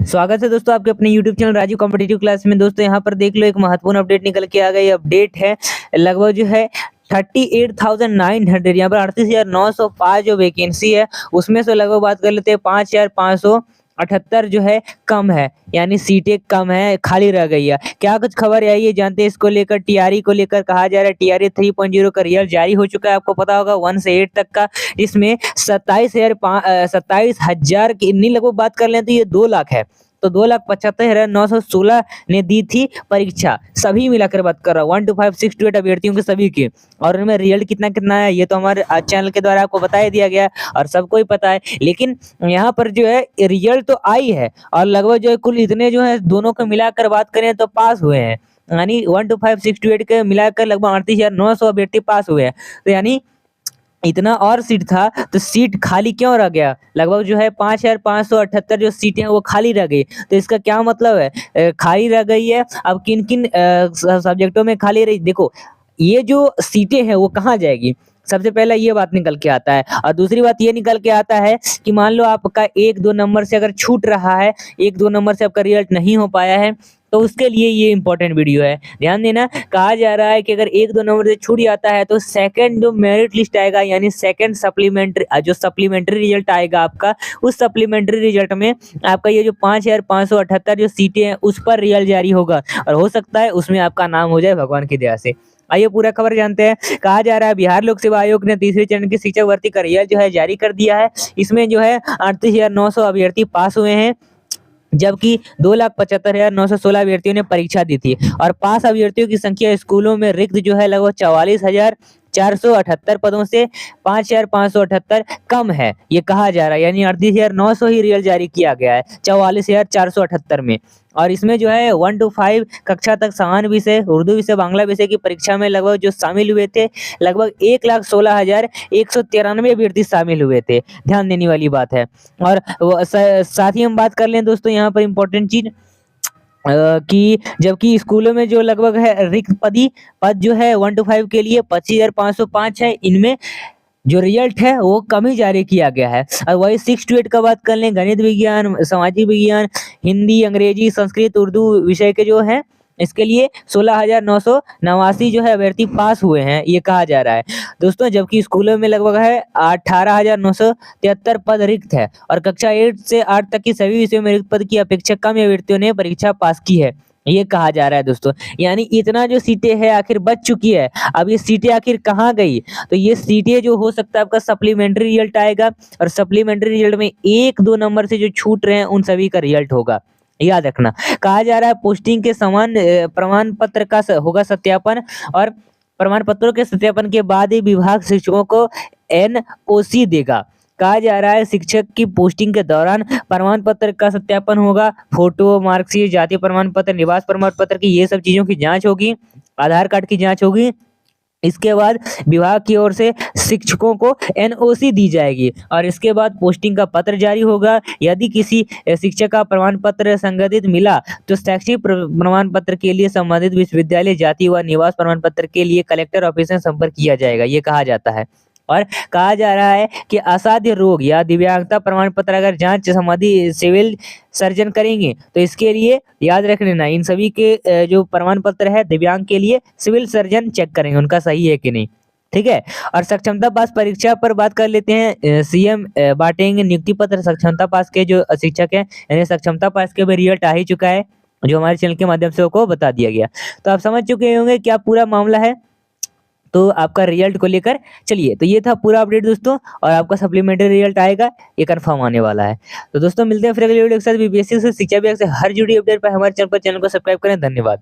स्वागत है दोस्तों आपके अपने YouTube channel Raju competitive class में। दोस्तों यहाँ पर देख लो, एक महत्वपूर्ण अपडेट निकल के आ गई। अपडेट है लगभग जो है 38,900, यहाँ पर 38,905 जो वैकेंसी है उसमें से लगभग बात कर लेते हैं 5,578 जो है कम है, यानी सीटें कम है, खाली रह गई है। क्या कुछ खबर है ये जानते हैं। इसको लेकर टीआरई को लेकर कहा जा रहा है टीआरई 3.0 का रिजल्ट जारी हो चुका है, आपको पता होगा 1 से 8 तक का, जिसमें 27,000 की नहीं लगभग बात कर लें तो ये 2 लाख है। तो 2,75,916 ने दी थी परीक्षा, सभी मिलाकर बात कर रहा हूँ 1 to 5 6 to 8 अभ्यर्थियों के सभी के। और उनमें रिजल्ट कितना कितना है ये तो हमारे चैनल के द्वारा आपको बता ही दिया गया और सबको ही पता है। लेकिन यहाँ पर जो है रिजल्ट तो आई है और लगभग जो है कुल इतने जो है दोनों को मिलाकर बात करें तो पास हुए हैं, यानी 1 to 5 6 to 8 के मिलाकर लगभग 38,900 अभ्यर्थी पास हुए हैं। तो यानी इतना और सीट था तो सीट खाली क्यों रह गया? लगभग जो है 5,578 जो सीटें हैं वो खाली रह गई। तो इसका क्या मतलब है? खाली रह गई है। अब किन किन सब्जेक्टों में खाली रही, देखो ये जो सीटें हैं वो कहाँ जाएगी, सबसे पहला ये बात निकल के आता है। और दूसरी बात ये निकल के आता है कि मान लो आपका 1-2 नंबर से अगर छूट रहा है, 1-2 नंबर से आपका रिजल्ट नहीं हो पाया है, तो उसके लिए ये इंपॉर्टेंट वीडियो है, ध्यान देना। कहा जा रहा है कि अगर 1-2 नंबर से छूट जाता है तो सेकंड जो मेरिट लिस्ट आएगा, यानी सेकंड सप्लीमेंट्री जो सप्लीमेंट्री रिजल्ट आएगा आपका, उस सप्लीमेंट्री रिजल्ट में आपका ये जो 5,578 जो सीटें हैं उस पर रिजल्ट जारी होगा और हो सकता है उसमें आपका नाम हो जाए भगवान की दया से। आइए पूरा खबर जानते हैं। कहा जा रहा है बिहार लोक सेवा आयोग ने तीसरे चरण की शिक्षक भर्ती का रिजल्ट जो है जारी कर दिया है। इसमें जो है 38,900 अभ्यर्थी पास हुए हैं, जबकि 2,75,916 अभ्यर्थियों ने परीक्षा दी थी। और पास अभ्यर्थियों की संख्या स्कूलों में रिक्त जो है लगभग 44,478 पदों से 5,578 कम है, ये कहा जा रहा है, यानी 38,900 ही रिजल्ट जारी किया गया है 44,478 में। और इसमें जो है 1 to 5 कक्षा तक समान विषय, उर्दू विषय, बांग्ला विषय की परीक्षा में लगभग जो शामिल हुए थे लगभग 1,16,193 अभ्यर्थी शामिल हुए थे, ध्यान देने वाली बात है। और साथ ही हम बात कर लें दोस्तों यहाँ पर इम्पोर्टेंट चीज कि जबकि स्कूलों में जो लगभग है रिक्त पद जो है 1 to 5 के लिए 25,505 है, इनमें जो रिजल्ट है वो कम ही जारी किया गया है। और वही 6 to 8 का बात कर लें, गणित विज्ञान, सामाजिक विज्ञान, हिंदी, अंग्रेजी, संस्कृत, उर्दू विषय के जो है इसके लिए 16,989 जो है अभ्यर्थी पास हुए हैं, ये कहा जा रहा है दोस्तों। जबकि स्कूलों में लगभग है 18,973 पद रिक्त है और कक्षा 8 से 8 तक की सभी विषयों में रिक्त पद की अपेक्षा कम अभ्यर्थियों ने परीक्षा पास की है, ये कहा जा रहा है दोस्तों। यानी इतना जो सीटें हैं आखिर बच चुकी है, अब ये सीटें आखिर कहाँ गई? तो ये सीटें जो हो सकता है आपका सप्लीमेंट्री रिजल्ट आएगा और सप्लीमेंट्री रिजल्ट में 1-2 नंबर से जो छूट रहे हैं उन सभी का रिजल्ट होगा, याद रखना। कहा जा रहा है पोस्टिंग के समान प्रमाण पत्र का होगा सत्यापन और प्रमाण पत्रों के सत्यापन के बाद ही विभाग शिक्षकों को एनओसी देगा। कहा जा रहा है शिक्षक की पोस्टिंग के दौरान प्रमाण पत्र का सत्यापन होगा, फोटो, मार्कशीट, जाति प्रमाण पत्र, निवास प्रमाण पत्र की ये सब चीजों की जांच होगी, आधार कार्ड की जांच होगी। इसके बाद विभाग की ओर से शिक्षकों को एनओसी दी जाएगी और इसके बाद पोस्टिंग का पत्र जारी होगा। यदि किसी शिक्षक का प्रमाण पत्र संगठित मिला तो शैक्षिक प्रमाण पत्र के लिए संबंधित विश्वविद्यालय, जाति व निवास प्रमाण पत्र के लिए कलेक्टर ऑफिस में संपर्क किया जाएगा, ये कहा जाता है। और कहा जा रहा है कि असाध्य रोग या दिव्यांगता प्रमाण पत्र अगर जांच संबंधी सिविल सर्जन करेंगे तो इसके लिए याद रख लेना, इन सभी के जो प्रमाण पत्र है दिव्यांग के लिए सिविल सर्जन चेक करेंगे उनका सही है कि नहीं, ठीक है। और सक्षमता पास परीक्षा पर बात कर लेते हैं। सीएम बांटेंगे नियुक्ति पत्र सक्षमता पास के जो शिक्षक हैं, यानी सक्षमता पास के भी रिजल्ट आ ही चुका है, जो हमारे चैनल के माध्यम से आपको बता दिया गया। तो आप समझ चुके होंगे क्या पूरा मामला है तो आपका रिजल्ट को लेकर। चलिए, तो ये था पूरा अपडेट दोस्तों, और आपका सप्लीमेंट्री रिजल्ट आएगा, ये कंफर्म आने वाला है। तो दोस्तों मिलते हैं फिर अगले वीडियो के साथ। बीपीएससी से शिक्षा विभाग से हर जुड़ी अपडेट पर हमारे चैनल को सब्सक्राइब करें। धन्यवाद।